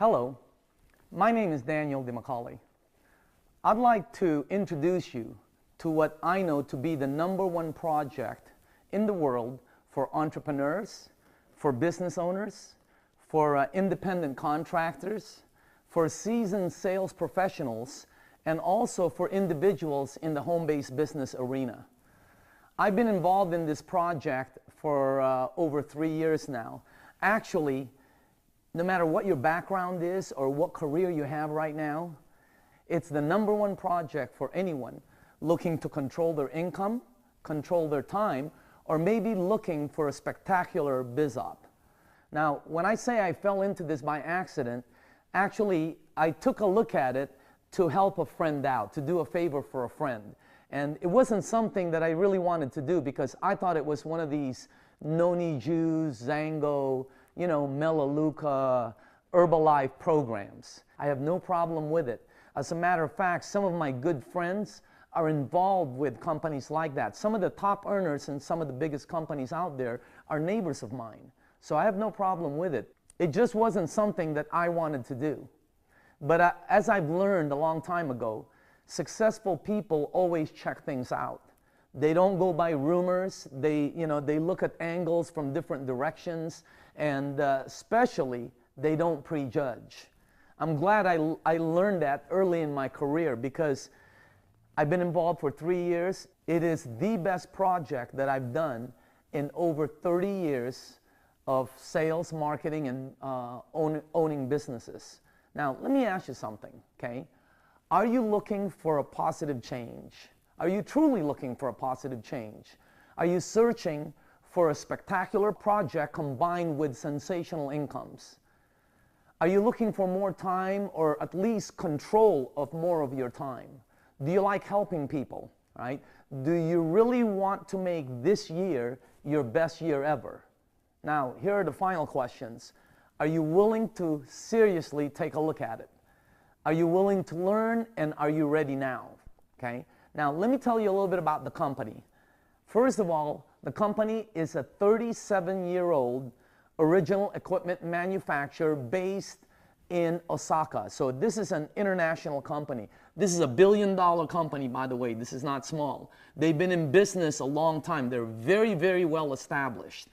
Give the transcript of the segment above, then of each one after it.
Hello, my name is Dimacale. I'd like to introduce you to what I know to be the #1 project in the world for entrepreneurs, for business owners, for independent contractors, for seasoned sales professionals, and also for individuals in the home-based business arena. I've been involved in this project for over 3 years now. Actually, no matter what your background is or what career you have right now, it's the #1 project for anyone looking to control their income, control their time, or maybe looking for a spectacular biz op. Now, when I say I fell into this by accident, actually, I took a look at it to help a friend out, to do a favor for a friend. And it wasn't something that I really wanted to do because I thought it was one of these Noni Juice, Zango, Melaleuca, Herbalife programs. I have no problem with it. As a matter of fact, some of my good friends are involved with companies like that. Some of the top earners in some of the biggest companies out there are neighbors of mine. So I have no problem with it. It just wasn't something that I wanted to do. But as I've learned a long time ago, successful people always check things out. They don't go by rumors. They look at angles from different directions, and especially they don't prejudge. I'm glad I learned that early in my career because I've been involved for 3 years. It is the best project that I've done in over 30 years of sales, marketing, and owning businesses. Now, let me ask you something, okay? Are you looking for a positive change? Are you truly looking for a positive change? Are you searching for a spectacular project combined with sensational incomes? Are you looking for more time or at least control of more of your time? Do you like helping people, right? Do you really want to make this year your best year ever? Now, here are the final questions. Are you willing to seriously take a look at it? Are you willing to learn, and are you ready now? Okay. Now, let me tell you a little bit about the company. First of all, the company is a 37-year-old original equipment manufacturer based in Osaka. So this is an international company. This is a billion-dollar company, by the way. This is not small. They've been in business a long time. They're very, very well established.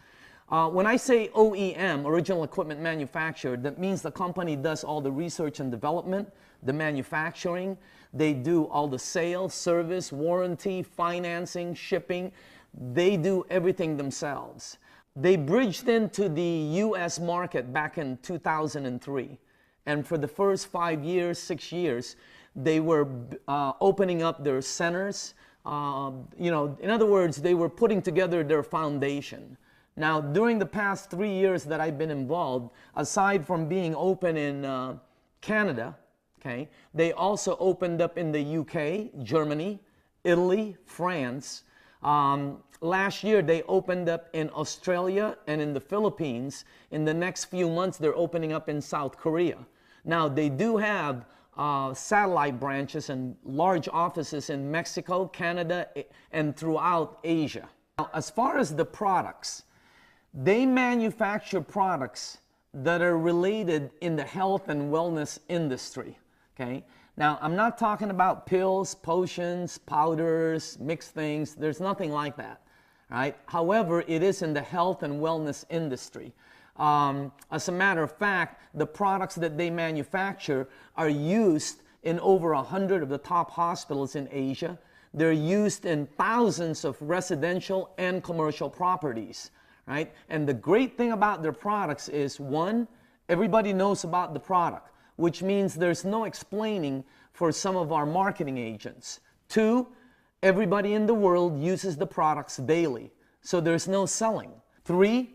When I say OEM, original equipment manufacturer, that means the company does all the research and development, the manufacturing. They do all the sales, service, warranty, financing, shipping. They do everything themselves. They bridged into the US market back in 2003. And for the first 5 years, 6 years, they were opening up their centers. In other words, they were putting together their foundation. Now, during the past 3 years that I've been involved, aside from being open in Canada, okay, they also opened up in the UK, Germany, Italy, France. Last year, they opened up in Australia and in the Philippines. In the next few months, they're opening up in South Korea. Now, they do have satellite branches and large offices in Mexico, Canada, and throughout Asia. Now, as far as the products, they manufacture products that are related in the health and wellness industry, okay? Now, I'm not talking about pills, potions, powders, mixed things. There's nothing like that, right? However, it is in the health and wellness industry. As a matter of fact, the products that they manufacture are used in over 100 of the top hospitals in Asia. They're used in thousands of residential and commercial properties. Right? And the great thing about their products is, one, everybody knows about the product, which means there's no explaining for some of our marketing agents. Two, everybody in the world uses the products daily, so there's no selling. Three,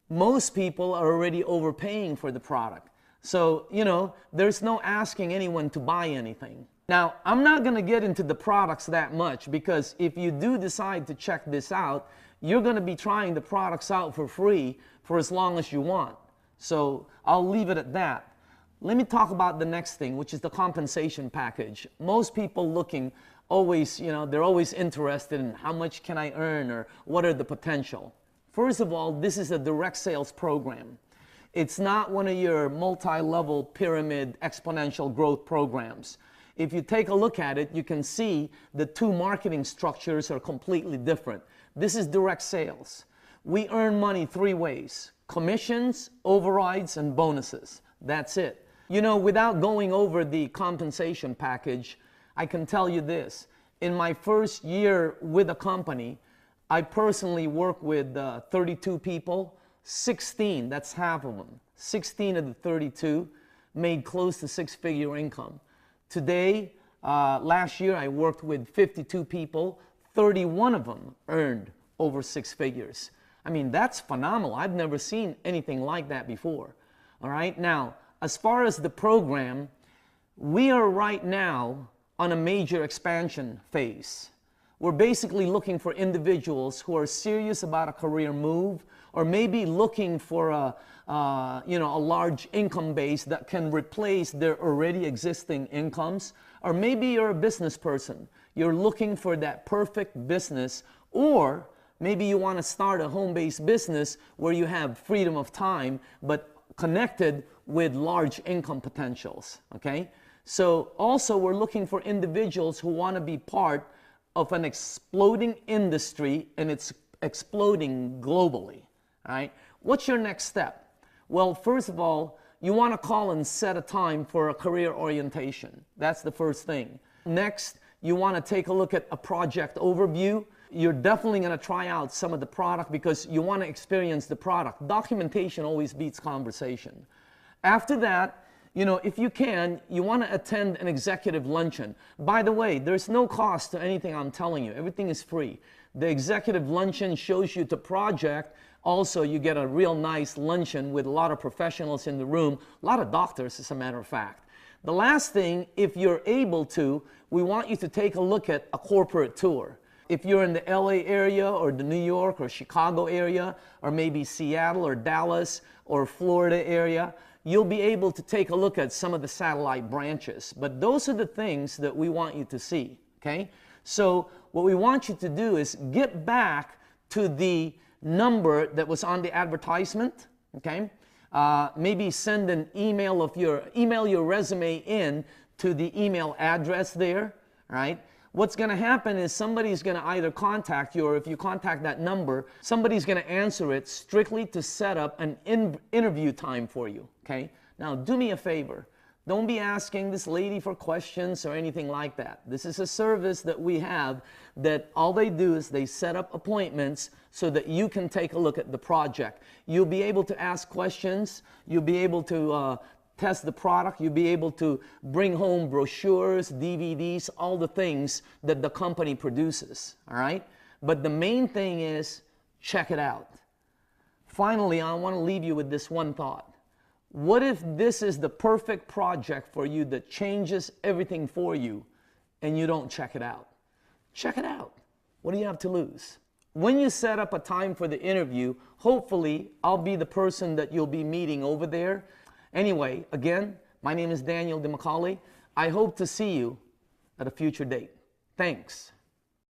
most people are already overpaying for the product. So, there's no asking anyone to buy anything. Now, I'm not going to get into the products that much because if you do decide to check this out, you're going to be trying the products out for free for as long as you want. So I'll leave it at that. Let me talk about the next thing, which is the compensation package. Most people looking always, they're always interested in how much can I earn or what are the potential. First of all, this is a direct sales program. It's not one of your multi-level pyramid exponential growth programs. If you take a look at it, you can see the two marketing structures are completely different. This is direct sales. We earn money three ways: commissions, overrides, and bonuses. That's it. You know, without going over the compensation package, I can tell you this. In my first year with a company, I personally worked with 32 people. 16, that's half of them, 16 of the 32 made close to six-figure income. Today, last year, I worked with 52 people. 31 of them earned over six figures. I mean, that's phenomenal. I've never seen anything like that before. All right, now, as far as the program, we are right now on a major expansion phase. We're basically looking for individuals who are serious about a career move, or maybe looking for a large income base that can replace their already existing incomes. Or maybe you're a business person. You're looking for that perfect business, or maybe you want to start a home-based business where you have freedom of time, but connected with large income potentials, okay? So also we're looking for individuals who want to be part of an exploding industry, and it's exploding globally. All right. What's your next step? Well, first of all, you want to call and set a time for a career orientation. That's the first thing. Next, you want to take a look at a project overview. You're definitely going to try out some of the product because you want to experience the product. Documentation always beats conversation. After that, you know, if you can, you want to attend an executive luncheon. By the way, there's no cost to anything I'm telling you. Everything is free. The executive luncheon shows you the project. Also, you get a real nice luncheon with a lot of professionals in the room, a lot of doctors, as a matter of fact. The last thing, if you're able to, we want you to take a look at a corporate tour. If you're in the LA area or the New York or Chicago area, or maybe Seattle or Dallas or Florida area, you'll be able to take a look at some of the satellite branches. But those are the things that we want you to see, okay? So what we want you to do is get back to the number that was on the advertisement, okay? Maybe send an email email your resume in to the email address there, right? What's going to happen is somebody's going to either contact you, or if you contact that number, somebody's going to answer it strictly to set up an interview time for you, okay? Now, do me a favor. Don't be asking this lady for questions or anything like that. This is a service that we have that all they do is they set up appointments so that you can take a look at the project. You'll be able to ask questions. You'll be able to test the product. You'll be able to bring home brochures, DVDs, all the things that the company produces, all right? But the main thing is check it out. Finally, I want to leave you with this one thought. What if this is the perfect project for you that changes everything for you and you don't check it out? Check it out. What do you have to lose? When you set up a time for the interview, hopefully I'll be the person that you'll be meeting over there. Anyway, again, my name is Daniel Dimacale. I hope to see you at a future date. Thanks.